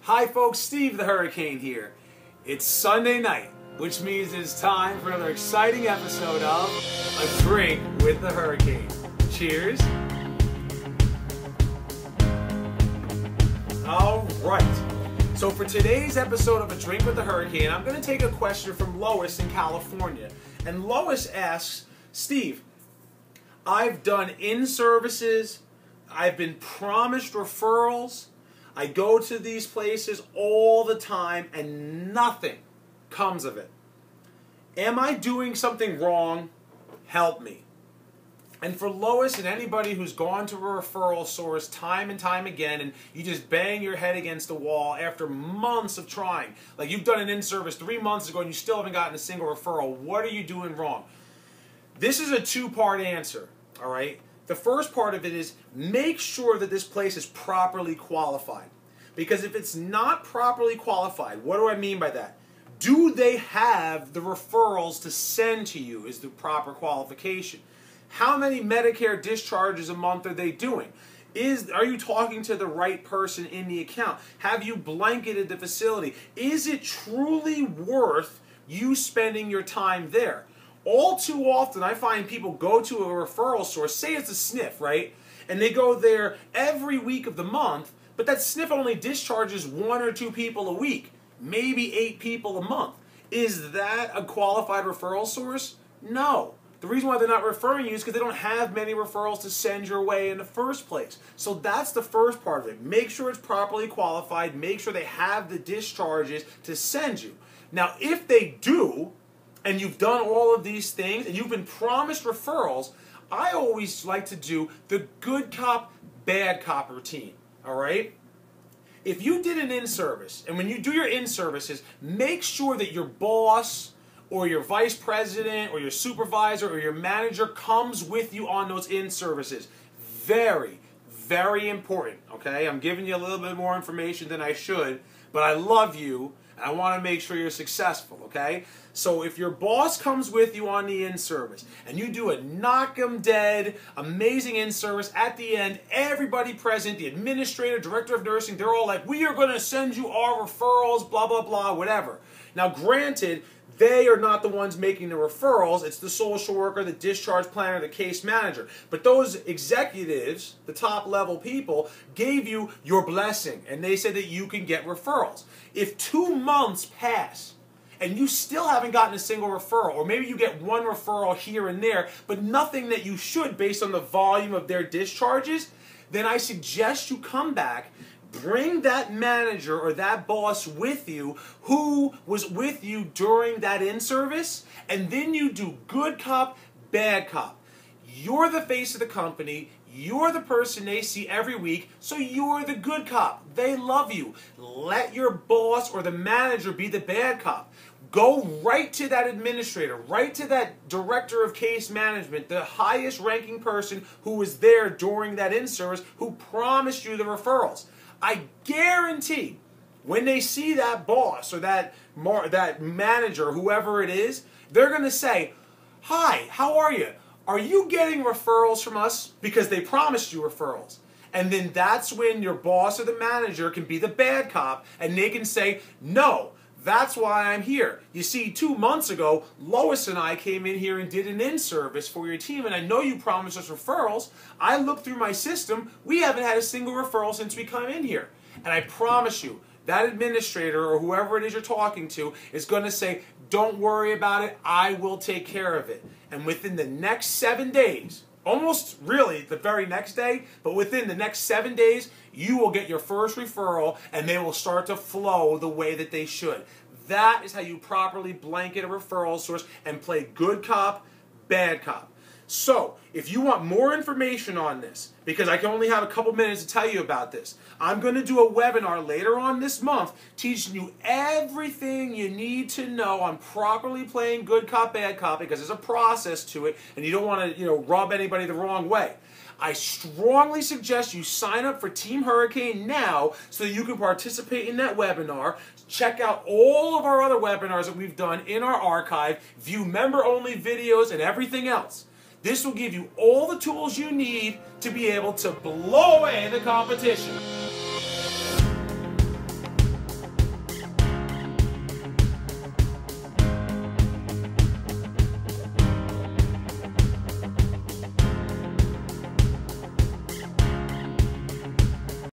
Hi folks, Steve the Hurricane here. It's Sunday night, which means it's time for another exciting episode of A Drink with the Hurricane. Cheers. Alright, so for today's episode of A Drink with the Hurricane, I'm going to take a question from Lois in California. And Lois asks, Steve, I've done in-services, I've been promised referrals, I go to these places all the time and nothing comes of it. Am I doing something wrong? Help me. And for Lois and anybody who's gone to a referral source time and time again and you just bang your head against the wall after months of trying, like you've done an in-service 3 months ago and you still haven't gotten a single referral, what are you doing wrong? This is a two-part answer, all right? The first part of it is make sure that this place is properly qualified. Because if it's not properly qualified, what do I mean by that? Do they have the referrals to send to you is the proper qualification. How many Medicare discharges a month are they doing? Are you talking to the right person in the account? Have you blanketed the facility? Is it truly worth you spending your time there? All too often, I find people go to a referral source, say it's a SNF, right? And they go there every week of the month, but that SNF only discharges 1 or 2 people a week, maybe 8 people a month. Is that a qualified referral source? No. The reason why they're not referring you is because they don't have many referrals to send your way in the first place. So that's the first part of it. Make sure it's properly qualified. Make sure they have the discharges to send you. Now, if they do, and you've done all of these things, and you've been promised referrals, I always like to do the good cop, bad cop routine, all right? If you did an in-service, and when you do your in-services, make sure that your boss or your vice president or your supervisor or your manager comes with you on those in-services. Very, very important, okay? I'm giving you a little bit more information than I should, but I love you, and I want to make sure you're successful, okay? So if your boss comes with you on the in-service and you do a knock-em-dead, amazing in-service, at the end, everybody present, the administrator, director of nursing, they're all like, we are going to send you our referrals, blah, blah, blah, whatever. Now, granted, they are not the ones making the referrals. It's the social worker, the discharge planner, the case manager. But those executives, the top-level people, gave you your blessing, and they said that you can get referrals. If 2 months pass and you still haven't gotten a single referral, or maybe you get 1 referral here and there, but nothing that you should based on the volume of their discharges, then I suggest you come back, bring that manager or that boss with you who was with you during that in-service, and then you do good cop, bad cop. You're the face of the company. You're the person they see every week, so you're the good cop. They love you. Let your boss or the manager be the bad cop. Go right to that administrator, right to that director of case management, the highest ranking person who was there during that in-service who promised you the referrals. I guarantee when they see that boss or that manager, whoever it is, they're going to say, hi, how are you? Are you getting referrals from us? Because they promised you referrals. And then that's when your boss or the manager can be the bad cop and they can say, no, that's why I'm here. You see, 2 months ago, Lois and I came in here and did an in-service for your team, and I know you promised us referrals. I looked through my system. We haven't had a single referral since we come in here. And I promise you, that administrator or whoever it is you're talking to is going to say, don't worry about it. I will take care of it. And within the next 7 days, almost really the very next day, but within the next 7 days, you will get your first referral and they will start to flow the way that they should. That is how you properly blanket a referral source and play good cop, bad cop. So, if you want more information on this, because I can only have a couple minutes to tell you about this, I'm going to do a webinar later on this month teaching you everything you need to know on properly playing good cop, bad cop, because there's a process to it, and you don't want to, rub anybody the wrong way. I strongly suggest you sign up for Team Hurricane now so that you can participate in that webinar. Check out all of our other webinars that we've done in our archive, view member-only videos, and everything else. This will give you all the tools you need to be able to blow away the competition.